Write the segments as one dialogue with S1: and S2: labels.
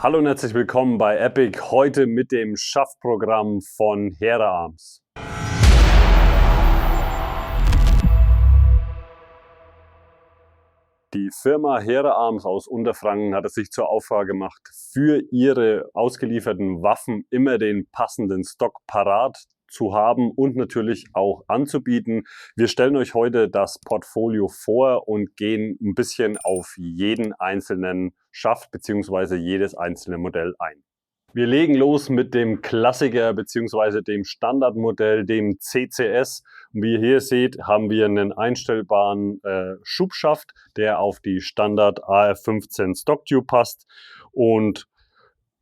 S1: Hallo und herzlich willkommen bei Epic, heute mit dem Schaftprogramm von Hera Arms. Die Firma Hera Arms aus Unterfranken hat es sich zur Aufgabe gemacht, für ihre ausgelieferten Waffen immer den passenden Stock parat zu haben und natürlich auch anzubieten. Wir stellen euch heute das Portfolio vor und gehen ein bisschen auf jeden einzelnen Schaft bzw. jedes einzelne Modell ein. Wir legen los mit dem Klassiker bzw. dem Standardmodell, dem CCS. Und wie ihr hier seht, haben wir einen einstellbaren Schubschaft, der auf die Standard AR15 Stocktube passt. Und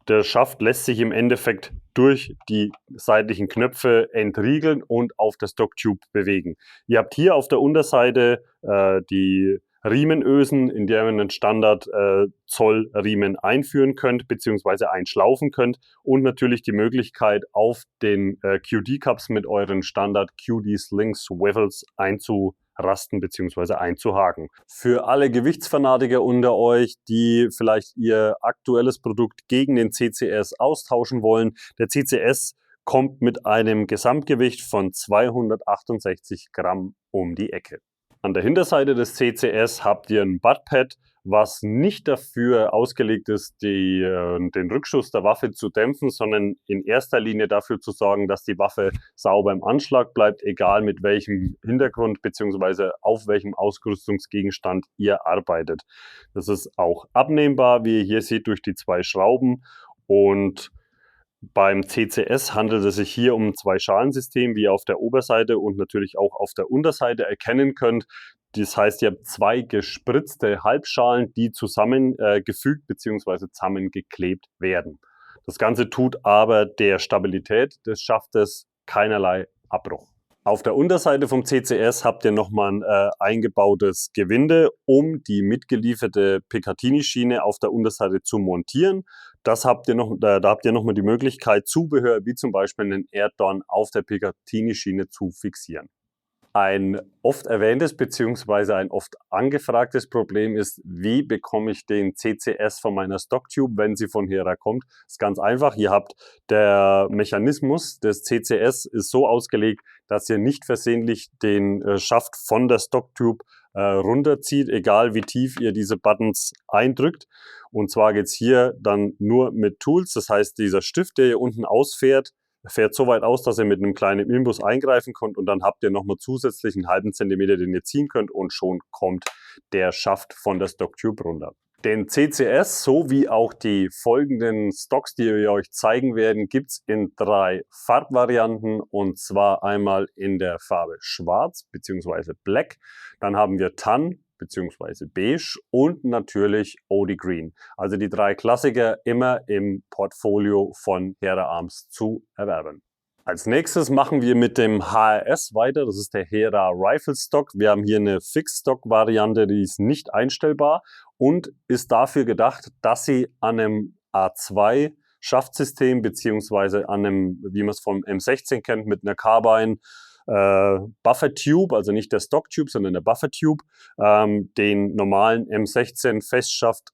S1: der Schaft lässt sich im Endeffekt durch die seitlichen Knöpfe entriegeln und auf der Stocktube bewegen. Ihr habt hier auf der Unterseite die Riemenösen, in der ihr einen Standard Zollriemen einführen könnt bzw. einschlaufen könnt und natürlich die Möglichkeit auf den QD-Cups mit euren Standard QD Slings Wevels einzurasten bzw. einzuhaken. Für alle Gewichtsfanatiker unter euch, die vielleicht ihr aktuelles Produkt gegen den CCS austauschen wollen, der CCS kommt mit einem Gesamtgewicht von 268 Gramm um die Ecke. An der Hinterseite des CCS habt ihr ein Buttpad, was nicht dafür ausgelegt ist, den Rückschuss der Waffe zu dämpfen, sondern in erster Linie dafür zu sorgen, dass die Waffe sauber im Anschlag bleibt, egal mit welchem Hintergrund bzw. auf welchem Ausrüstungsgegenstand ihr arbeitet. Das ist auch abnehmbar, wie ihr hier seht, durch die zwei Schrauben. Und beim CCS handelt es sich hier um ein Zwei-Schalen-System, wie ihr auf der Oberseite und natürlich auch auf der Unterseite erkennen könnt. Das heißt, ihr habt zwei gespritzte Halbschalen, die zusammengefügt bzw. zusammengeklebt werden. Das Ganze tut aber der Stabilität des Schaftes keinerlei Abbruch. Auf der Unterseite vom CCS habt ihr nochmal ein eingebautes Gewinde, um die mitgelieferte Picatinny-Schiene auf der Unterseite zu montieren. Da habt ihr nochmal die Möglichkeit, Zubehör wie zum Beispiel einen Erddorn auf der Picatinny-Schiene zu fixieren. Ein oft erwähntes bzw. ein oft angefragtes Problem ist, wie bekomme ich den CCS von meiner Stocktube, wenn sie von Hera kommt. Das ist ganz einfach. Ihr habt der Mechanismus des CCS ist so ausgelegt, dass ihr nicht versehentlich den Schaft von der Stocktube runterzieht, egal wie tief ihr diese Buttons eindrückt. Und zwar geht es hier dann nur mit Tools. Das heißt, dieser Stift, der hier unten ausfährt, fährt so weit aus, dass ihr mit einem kleinen Imbus eingreifen könnt und dann habt ihr nochmal zusätzlich einen halben Zentimeter, den ihr ziehen könnt und schon kommt der Schaft von der Stocktube runter. Den CCS sowie auch die folgenden Stocks, die wir euch zeigen werden, gibt es in 3 Farbvarianten, und zwar einmal in der Farbe Schwarz bzw. Black, dann haben wir Tan bzw. Beige und natürlich OD Green. Also die 3 Klassiker immer im Portfolio von Hera Arms zu erwerben. Als nächstes machen wir mit dem HRS weiter. Das ist der Hera Rifle Stock. Wir haben hier eine Fixed-Stock-Variante, die ist nicht einstellbar und ist dafür gedacht, dass sie an einem A2 Schaftsystem beziehungsweise an einem, wie man es vom M16 kennt, mit einer Carbine Buffer Tube, also nicht der Stock Tube, sondern der Buffer Tube, den normalen M16 Festschaft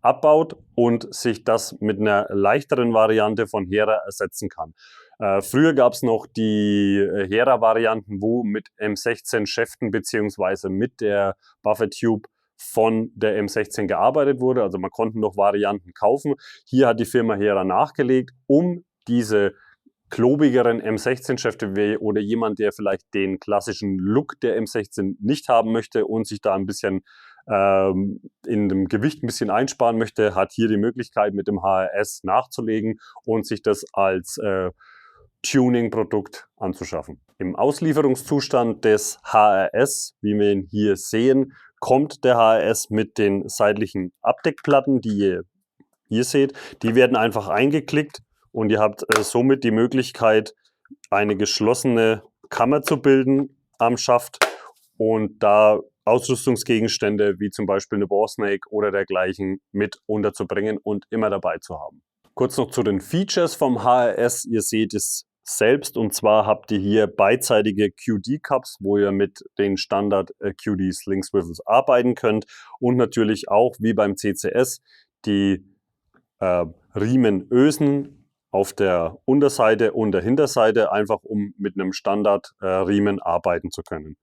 S1: abbaut und sich das mit einer leichteren Variante von Hera ersetzen kann. Früher gab es noch die Hera-Varianten, wo mit M16 Schäften bzw. mit der Buffer Tube von der M16 gearbeitet wurde. Also man konnte noch Varianten kaufen. Hier hat die Firma Hera nachgelegt, um diese klobigeren M16-Schäfte oder jemand, der vielleicht den klassischen Look der M16 nicht haben möchte und sich da ein bisschen in dem Gewicht ein bisschen einsparen möchte, hat hier die Möglichkeit, mit dem HRS nachzulegen und sich das als Tuning-Produkt anzuschaffen. Im Auslieferungszustand des HRS, wie wir ihn hier sehen, kommt der HRS mit den seitlichen Abdeckplatten, die ihr hier seht. Die werden einfach eingeklickt und ihr habt somit die Möglichkeit, eine geschlossene Kammer zu bilden am Schaft und da Ausrüstungsgegenstände wie zum Beispiel eine Boresnake oder dergleichen mit unterzubringen und immer dabei zu haben. Kurz noch zu den Features vom HRS. Ihr seht es selbst, und zwar habt ihr hier beidseitige QD-Cups, wo ihr mit den Standard QD Slings Wevels arbeiten könnt und natürlich auch wie beim CCS die Riemenösen auf der Unterseite und der Hinterseite, einfach um mit einem Standard-Riemen arbeiten zu können.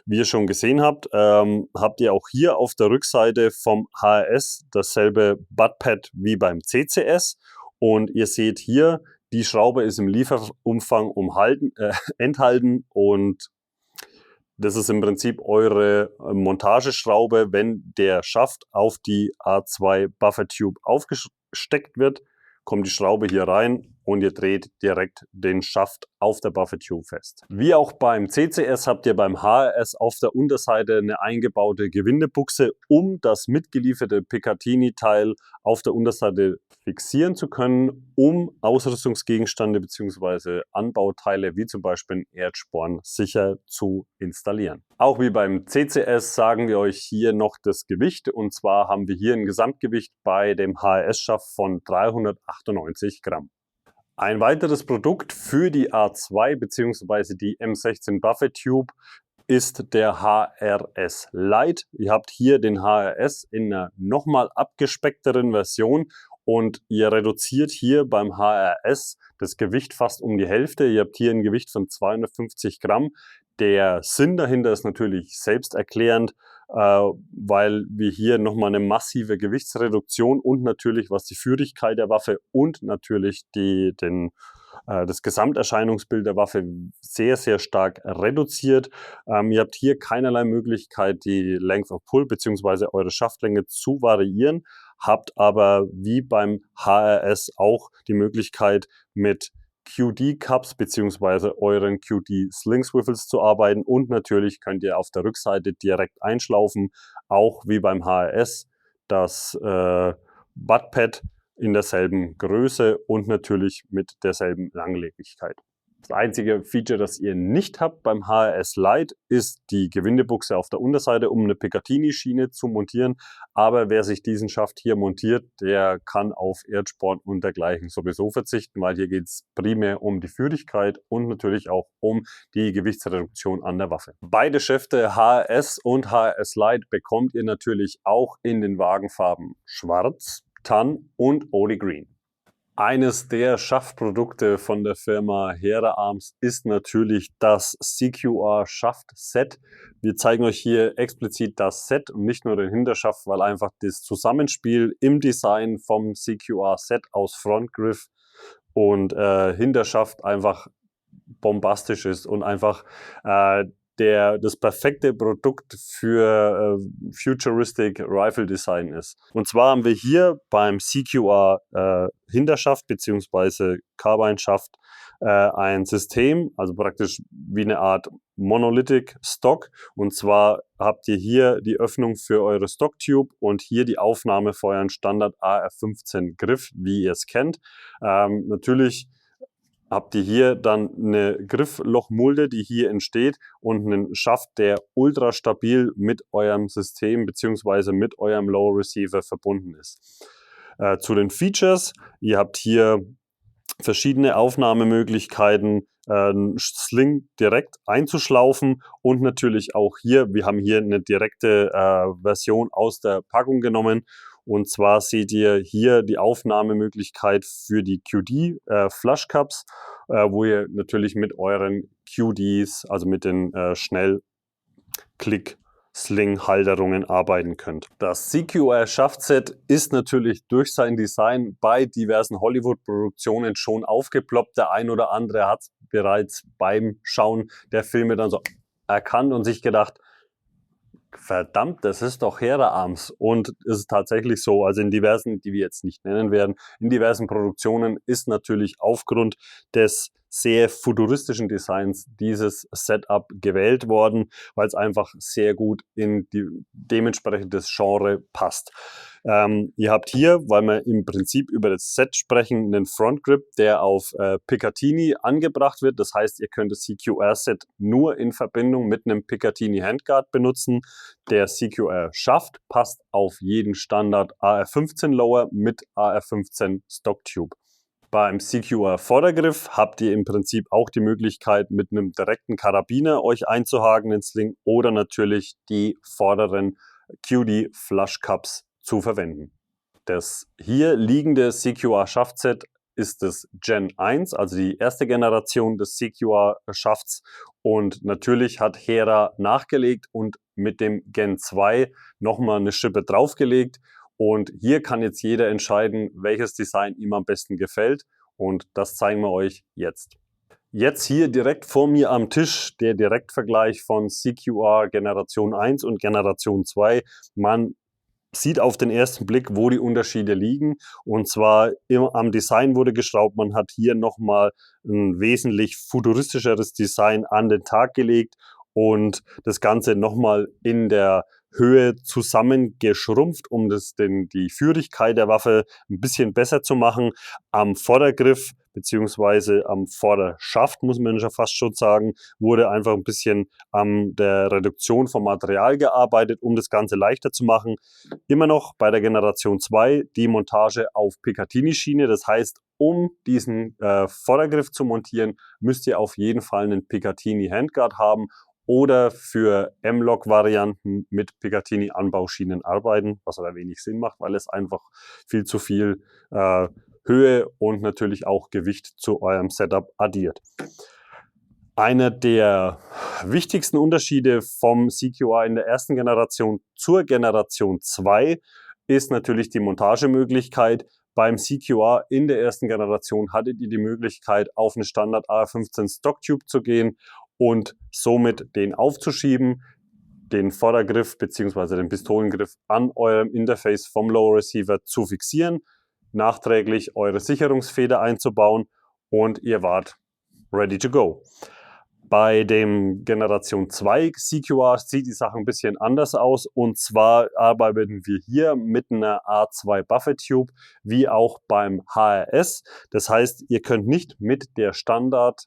S1: Wie ihr schon gesehen habt, habt ihr auch hier auf der Rückseite vom HRS dasselbe Buttpad wie beim CCS. Und ihr seht hier, die Schraube ist im Lieferumfang enthalten und das ist im Prinzip eure Montageschraube, wenn der Schaft auf die A2 Buffer Tube aufgesteckt wird, kommt die Schraube hier rein und ihr dreht direkt den Schaft auf der Buffer Tube fest. Wie auch beim CCS habt ihr beim HRS auf der Unterseite eine eingebaute Gewindebuchse, um das mitgelieferte Picatinny-Teil auf der Unterseite fixieren zu können, um Ausrüstungsgegenstände bzw. Anbauteile wie zum Beispiel einen Erdsporn sicher zu installieren. Auch wie beim CCS sagen wir euch hier noch das Gewicht, und zwar haben wir hier ein Gesamtgewicht bei dem HRS-Schaft von 398 Gramm. Ein weiteres Produkt für die A2 bzw. die M16 Buffer Tube ist der HRS Lite. Ihr habt hier den HRS in einer nochmal abgespeckteren Version und ihr reduziert hier beim HRS das Gewicht fast um die Hälfte. Ihr habt hier ein Gewicht von 250 Gramm. Der Sinn dahinter ist natürlich selbsterklärend, weil wir hier nochmal eine massive Gewichtsreduktion und natürlich, was die Führigkeit der Waffe und natürlich das Gesamterscheinungsbild der Waffe sehr, sehr stark reduziert. Ihr habt hier keinerlei Möglichkeit, die Length of Pull bzw. eure Schaftlänge zu variieren, habt aber wie beim HRS auch die Möglichkeit, mit QD-Cups bzw. euren QD-Sling-Swiffles zu arbeiten, und natürlich könnt ihr auf der Rückseite direkt einschlaufen, auch wie beim HRS, das Buttpad in derselben Größe und natürlich mit derselben Langlebigkeit. Das einzige Feature, das ihr nicht habt beim HRS Lite, ist die Gewindebuchse auf der Unterseite, um eine Picatinny-Schiene zu montieren. Aber wer sich diesen Schaft hier montiert, der kann auf Erdsporn und dergleichen sowieso verzichten, weil hier geht es primär um die Führigkeit und natürlich auch um die Gewichtsreduktion an der Waffe. Beide Schäfte HRS und HRS Lite bekommt ihr natürlich auch in den Wagenfarben Schwarz, Tan und Oli Green. Eines der Schaftprodukte von der Firma Hera Arms ist natürlich das CQR Schaft Set. Wir zeigen euch hier explizit das Set und nicht nur den Hinterschaft, weil einfach das Zusammenspiel im Design vom CQR Set aus Frontgriff und Hinterschaft einfach bombastisch ist und einfach das perfekte Produkt für Futuristic Rifle Design ist. Und zwar haben wir hier beim CQR Hinterschaft bzw. Carbine-Schaft ein System, also praktisch wie eine Art Monolithic Stock. Und zwar habt ihr hier die Öffnung für eure Stocktube und hier die Aufnahme für euren Standard AR-15 Griff, wie ihr es kennt. Natürlich habt ihr hier dann eine Grifflochmulde, die hier entsteht, und einen Schaft, der ultra stabil mit eurem System bzw. mit eurem Low Receiver verbunden ist. Zu den Features: Ihr habt hier verschiedene Aufnahmemöglichkeiten, Sling direkt einzuschlaufen, und natürlich auch hier, wir haben hier eine direkte Version aus der Packung genommen. Und zwar seht ihr hier die Aufnahmemöglichkeit für die QD Flush Cups, wo ihr natürlich mit euren QDs, also mit den Schnellklick-Sling-Halterungen arbeiten könnt. Das CQR Schaftset ist natürlich durch sein Design bei diversen Hollywood-Produktionen schon aufgeploppt. Der ein oder andere hat es bereits beim Schauen der Filme dann so erkannt und sich gedacht: Verdammt, das ist doch Hera Arms. Und es ist tatsächlich so, also in diversen, die wir jetzt nicht nennen werden, in diversen Produktionen ist natürlich aufgrund des sehr futuristischen Designs dieses Setup gewählt worden, weil es einfach sehr gut in dementsprechendes Genre passt. Ihr habt hier, weil wir im Prinzip über das Set sprechen, einen Frontgrip, der auf Picatinny angebracht wird. Das heißt, ihr könnt das CQR-Set nur in Verbindung mit einem Picatinny Handguard benutzen. Der CQR-Schaft passt auf jeden Standard AR-15 Lower mit AR-15 Stocktube. Beim CQR Vordergriff habt ihr im Prinzip auch die Möglichkeit, mit einem direkten Karabiner euch einzuhaken ins Sling oder natürlich die vorderen QD Flush Cups zu verwenden. Das hier liegende CQR-Schaftset ist das Gen 1, also die erste Generation des CQR-Schafts. Und natürlich hat Hera nachgelegt und mit dem Gen 2 nochmal eine Schippe draufgelegt. Und hier kann jetzt jeder entscheiden, welches Design ihm am besten gefällt. Und das zeigen wir euch jetzt. Jetzt hier direkt vor mir am Tisch der Direktvergleich von CQR Generation 1 und Generation 2. Man sieht auf den ersten Blick, wo die Unterschiede liegen. Und zwar am Design wurde geschraubt. Man hat hier nochmal ein wesentlich futuristischeres Design an den Tag gelegt und das Ganze nochmal in der Höhe zusammengeschrumpft, um die Führigkeit der Waffe ein bisschen besser zu machen. Am Vordergriff beziehungsweise am Vorderschaft, muss man ja fast schon sagen, wurde einfach ein bisschen an der Reduktion vom Material gearbeitet, um das Ganze leichter zu machen. Immer noch bei der Generation 2 die Montage auf Picatinny-Schiene. Das heißt, um diesen Vordergriff zu montieren, müsst ihr auf jeden Fall einen Picatinny Handguard haben oder für M-Lock-Varianten mit Picatinny-Anbauschienen arbeiten, was aber wenig Sinn macht, weil es einfach viel zu viel Höhe und natürlich auch Gewicht zu eurem Setup addiert. Einer der wichtigsten Unterschiede vom CQR in der ersten Generation zur Generation 2 ist natürlich die Montagemöglichkeit. Beim CQR in der ersten Generation hattet ihr die Möglichkeit, auf eine Standard AR-15 Stocktube zu gehen und somit den aufzuschieben, den Vordergriff bzw. den Pistolengriff an eurem Interface vom Lower Receiver zu fixieren, nachträglich eure Sicherungsfeder einzubauen und ihr wart ready to go. Bei dem Generation 2 CQR sieht die Sache ein bisschen anders aus, und zwar arbeiten wir hier mit einer A2 Buffer Tube wie auch beim HRS. Das heißt, ihr könnt nicht mit der Standard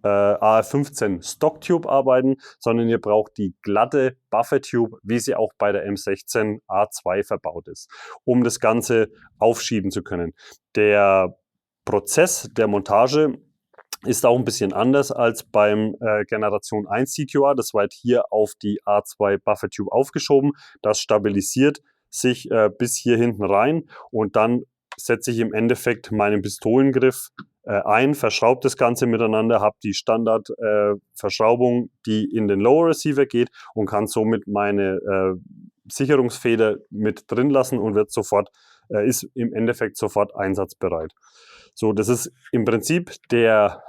S1: AR-15 Stock Tube arbeiten, sondern ihr braucht die glatte Buffer Tube, wie sie auch bei der M16 A2 verbaut ist, um das Ganze aufschieben zu können. Der Prozess der Montage ist auch ein bisschen anders als beim Generation 1 CQR. Das wird hier auf die A2 Buffer Tube aufgeschoben. Das stabilisiert sich bis hier hinten rein und dann setze ich im Endeffekt meinen Pistolengriff ein, verschraubt das Ganze miteinander, habe die Standard-Verschraubung, die in den Lower Receiver geht, und kann somit meine Sicherungsfeder mit drin lassen und ist im Endeffekt sofort einsatzbereit. So, das ist im Prinzip der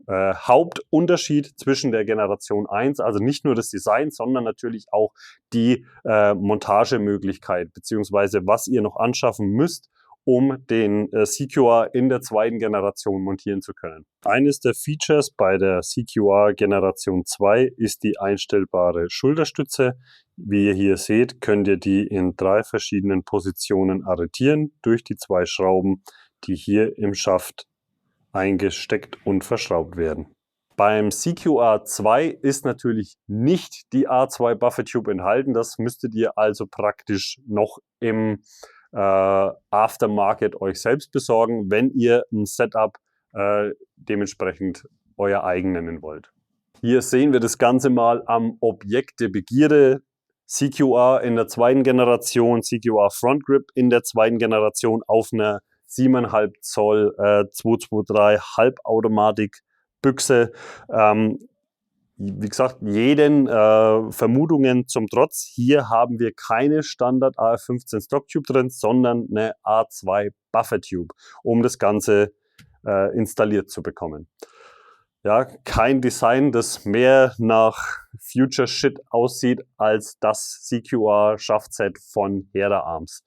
S1: Hauptunterschied zwischen der Generation 1, also nicht nur das Design, sondern natürlich auch die Montagemöglichkeit, beziehungsweise was ihr noch anschaffen müsst, um den CQR in der zweiten Generation montieren zu können. Eines der Features bei der CQR Generation 2 ist die einstellbare Schulterstütze. Wie ihr hier seht, könnt ihr die in 3 verschiedenen Positionen arretieren durch die 2 Schrauben, die hier im Schaft eingesteckt und verschraubt werden. Beim CQR 2 ist natürlich nicht die A2 Buffer Tube enthalten. Das müsstet ihr also praktisch noch im Aftermarket euch selbst besorgen, wenn ihr ein Setup dementsprechend euer eigen nennen wollt. Hier sehen wir das Ganze mal am Objekt der Begierde. CQR in der zweiten Generation, CQR Front Grip in der zweiten Generation auf einer 7,5 Zoll 223 Halbautomatik Büchse. Wie gesagt, jeden Vermutungen zum Trotz, hier haben wir keine Standard AR-15 Stock Tube drin, sondern eine A2 Buffer Tube, um das Ganze installiert zu bekommen. Ja, kein Design, das mehr nach Future Shit aussieht als das CQR Schaftset von Hera Arms.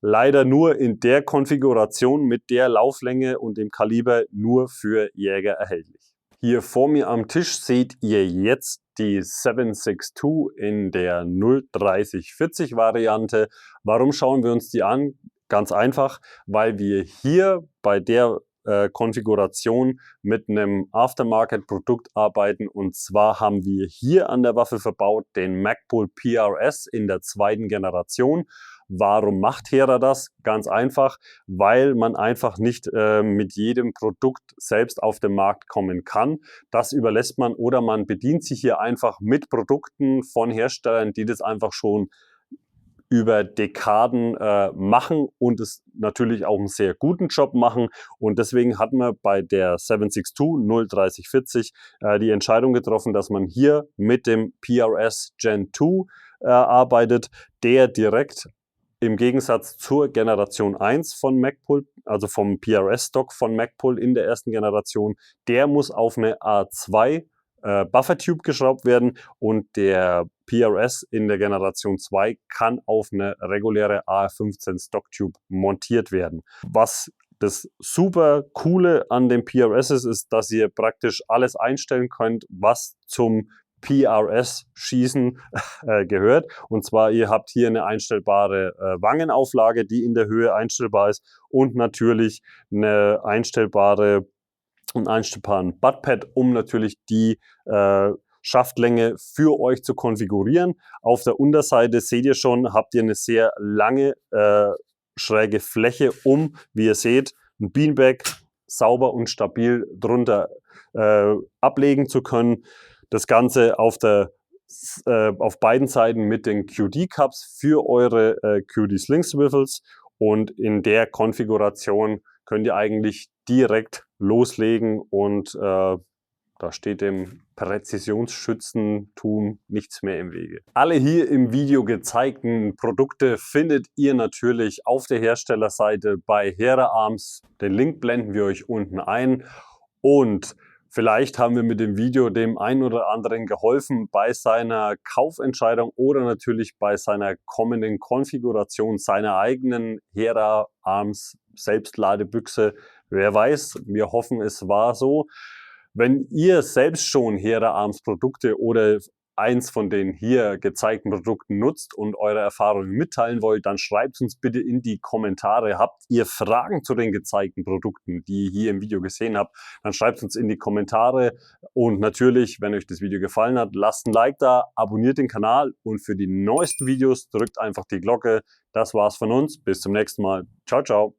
S1: Leider nur in der Konfiguration mit der Lauflänge und dem Kaliber nur für Jäger erhältlich. Hier vor mir am Tisch seht ihr jetzt die 7.62 in der 0.30-40 Variante. Warum schauen wir uns die an? Ganz einfach, weil wir hier bei der Konfiguration mit einem Aftermarket-Produkt arbeiten, und zwar haben wir hier an der Waffe verbaut den Magpul PRS in der zweiten Generation. Warum macht Hera das? Ganz einfach, weil man einfach nicht mit jedem Produkt selbst auf den Markt kommen kann. Das überlässt man, oder man bedient sich hier einfach mit Produkten von Herstellern, die das einfach schon über Dekaden machen und es natürlich auch einen sehr guten Job machen. Und deswegen hat man bei der 762 03040 die Entscheidung getroffen, dass man hier mit dem PRS Gen 2 arbeitet, der direkt im Gegensatz zur Generation 1 von Magpul, also vom PRS-Stock von Magpul in der ersten Generation, der muss auf eine A2 Buffer-Tube geschraubt werden und der PRS in der Generation 2 kann auf eine reguläre AR15 Stock-Tube montiert werden. Was das super Coole an dem PRS ist, dass ihr praktisch alles einstellen könnt, was zum PRS-Schießen gehört. Und zwar, ihr habt hier eine einstellbare Wangenauflage, die in der Höhe einstellbar ist und natürlich einen einstellbaren Buttpad, um natürlich die Schaftlänge für euch zu konfigurieren. Auf der Unterseite seht ihr schon, habt ihr eine sehr lange schräge Fläche, um, wie ihr seht, ein Beanbag sauber und stabil drunter ablegen zu können. Das Ganze auf beiden Seiten mit den QD-Cups für eure QD-Sling-Swivels und in der Konfiguration könnt ihr eigentlich direkt loslegen und da steht dem Präzisionsschützentum nichts mehr im Wege. Alle hier im Video gezeigten Produkte findet ihr natürlich auf der Herstellerseite bei Hera Arms. Den Link blenden wir euch unten ein und vielleicht haben wir mit dem Video dem einen oder anderen geholfen bei seiner Kaufentscheidung oder natürlich bei seiner kommenden Konfiguration seiner eigenen Hera Arms Selbstladebüchse. Wer weiß, wir hoffen, es war so. Wenn ihr selbst schon Hera Arms Produkte oder eins von den hier gezeigten Produkten nutzt und eure Erfahrungen mitteilen wollt, dann schreibt uns bitte in die Kommentare. Habt ihr Fragen zu den gezeigten Produkten, die ihr hier im Video gesehen habt, dann schreibt uns in die Kommentare. Und natürlich, wenn euch das Video gefallen hat, lasst ein Like da, abonniert den Kanal und für die neuesten Videos drückt einfach die Glocke. Das war's von uns. Bis zum nächsten Mal. Ciao, ciao.